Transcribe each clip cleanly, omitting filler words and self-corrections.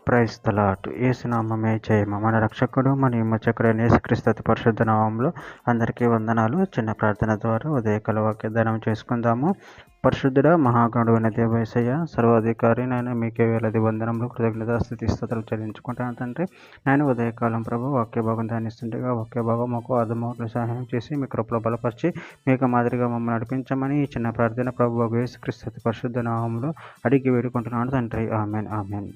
Praise the lord. యేసునామమే జయము. మన రక్షకుడు మన విమోచకుడైన యేసుక్రీస్తు అతి పరిశుద్ధ నామములో అందరికీ వందనాలు. చిన్న ప్రార్థన ద్వారా ఉదయకాల వాగ్దానం చేసుకుందాము. పరిశుద్ధుడ మహాగణుడైన దేవ యేసయ్య, సర్వాధికారి నాయన మీకే వేలాది వందనములు, కృతజ్ఞతాస్తుతి స్తోత్రాలు చెల్లించుకుంటాను తండ్రి. నేను ఉదయకాలం ప్రభు వాక్య భాగం ధ్యానిస్తుండగా వాక్య భాగం మాకు అర్థమవుట్లు సహాయం చేసి మీ కృపలో బలపరిచి మీకు మాదిరిగా మమ్మల్ని నడిపించమని ఈ చిన్న ప్రార్థన ప్రభు యేసుక్రీస్తు అతి పరిశుద్ధ నామములో అడిగి వేడుకుంటున్నాను తండ్రి. Amen amen.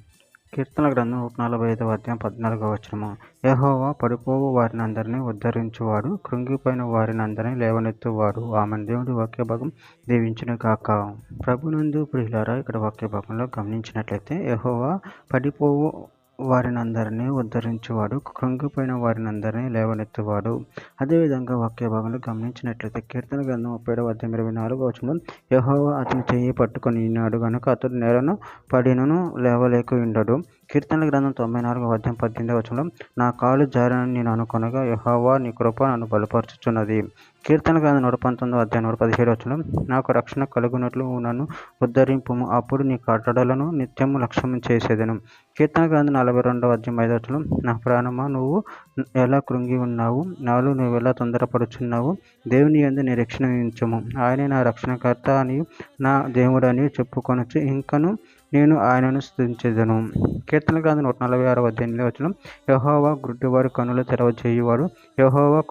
కీర్తన గ్రంథం 145వ అధ్యాయం 14వ వచనము. యెహోవా పడిపోవు వారిని అందరినీ ఉద్ధరించువాడు, కృంగిపోయిన వారిని అందరినీ లేవనెత్తువాడు. ఆమెన్. దేవుడి వాక్య భాగం దీవించును గాక. ప్రభునందు ప్రియులారా, ఇక్కడ వాక్య భాగంలో గమనించినట్లయితే యెహోవా పడిపోవు వారినందరినీ ఉద్ధరించువాడు, కృంగిపోయిన వారినందరినీ లేవనెత్తువాడు. అదేవిధంగా వాక్య భాగంలో గమనించినట్లయితే కీర్తన గ్రంథం 37వ అధ్యాయం 24వ వచనంలో యెహోవా అతని చెయ్యి పట్టుకొని ఉన్నాడు గనుక అతడు నేలను పడినను లేవలేక ఉండడు. కీర్తనల గ్రంథం 94వ అధ్యాయం 18వ వచనంలో నా కాలు జారని నేను అనుకొనగా యెహోవా నీ కృప నన్ను బలపరుచుచున్నది. కీర్తన గ్రంథం 119వ అధ్యాయం 117వ వచనంలో నాకు రక్షణ కలుగునట్లు నన్ను ఉద్ధరింపుము, అప్పుడు నీ కట్టడలను నిత్యము లక్ష్యం చేసేదను. కీర్తన గ్రంథం 42వ అధ్యాయం 5వ వచనం నా ప్రాణమా నువ్వు ఎలా కృంగి ఉన్నావు, నాలో నువ్వు ఎలా తొందరపడుచున్నావు, దేవుని యందు నిరీక్షణ ఉంచుము, ఆయనే నా రక్షణకర్త అని నా దేవుడని చెప్పుకొనొచ్చు, ఇంకను నేను ఆయనను స్తుతించెదను. కీర్తన గ్రంథం 146వ అధ్యాయం 8వ వచనం యెహోవా గుడ్డివారి కన్నులు తెరవజేయువాడు, యెహోవా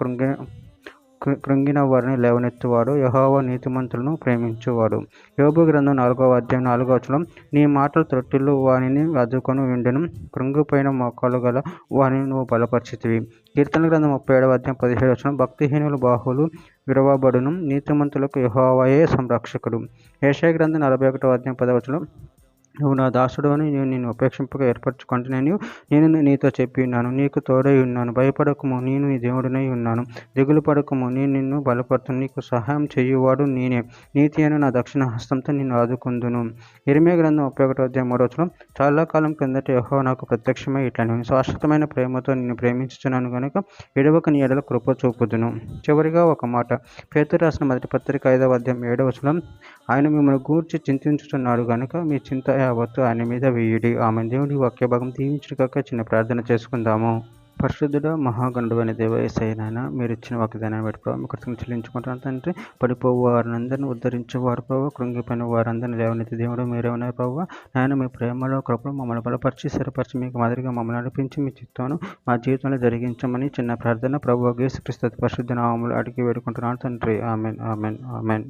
కృంగిన వారిని లేవనెత్తువాడు, యెహోవా నీతిమంతులను ప్రేమించువాడు. యోబు గ్రంథం 4వ అధ్యాయం 4వ వచనం నీ మాటలు త్రొట్టిల్లు వానిని అద్దుకొని ఉండెను, కృంగిపోయిన మోకాలు గల వానిని నువ్వు బలపరిచితివి. కీర్తన గ్రంథం 37వ అధ్యాయం 17వ వచనం భక్తిహీనుల బాహులు విరవబడును, నీతిమంతులకు యెహోవాయే సంరక్షకుడు. యెషయా గ్రంథం 41వ అధ్యాయం 10వ వచనం నువ్వు నా దాసుడు అని నేను నిన్ను ఉపేక్షింపక ఏర్పరచుకుంటున్నాను, నేను నీతో చెప్పి ఉన్నాను, నీకు తోడై ఉన్నాను, భయపడకము నేను నీ దేవుడినై ఉన్నాను, దిగులు పడకము నేను నిన్ను బలపడుతును, నీకు సహాయం చేయువాడు నేనే, నీతి అయిన నా దక్షిణ హస్తంతో నిన్ను ఆదుకుందును. ఇర్మీయా గ్రంథం 31వ అధ్యాయం 3వ వచనం చాలా కాలం కిందట యెహోవా నాకు ప్రత్యక్షమై ఇట్లను శాశ్వతమైన ప్రేమతో నిన్ను ప్రేమించుచున్నాను గనుక ఎడవక నీ ఎడల కృప చూపుదును. చివరిగా ఒక మాట, పేతురు రాసిన మొదటి పత్రిక 5వ అధ్యాయం 7వ వచనం ఆయన మిమ్మల్ని గూర్చి చింతించుచున్నాడు గనుక మీ చింత యావత్తు ఆయన మీద వేయుడి. ఆమె. దేవుడి వాక్య భాగం దీవించుగాక. చిన్న ప్రార్థన చేసుకుందాము. పరిశుద్ధుడ మహాగణుడైన దేవ యేసయ్య నాయన, మీరు ఇచ్చిన వాగ్దానాన్ని బట్టి ప్రభావ కృతజ్ఞతలు చెల్లించుకుంటాను తండ్రి. పడిపోవు వారిని ఉద్ధరించేవారు ప్రభావ, కృంగిపోయిన వారందరినీ లేవనెత్తి దేవుడు మీరే ఉన్నారు ప్రభావ. నాయన మీ ప్రేమలో కృపను మమ్మల్ని బలపరిచి స్థిరపరిచి మీకు మాదిరిగా మమ్మల్ని నడిపించి మీ చిత్తాను మా జీవితంలో జరిగించమని చిన్న ప్రార్థన ప్రభు యేసుక్రీస్తు పరిశుద్ధ నామములో అడిగి వేడుకుంటున్నాను తండ్రి. Amen amen amen.